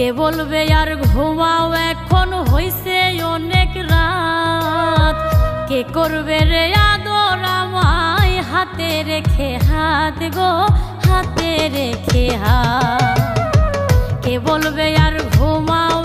কে বলবে আর ঘুমাও এখন হইছে অনেক রাত, কে করবে রে আদর আমায় হাতে রেখে হাত গো হাতে রেখে হাত, কে বলবে আর ঘুমাও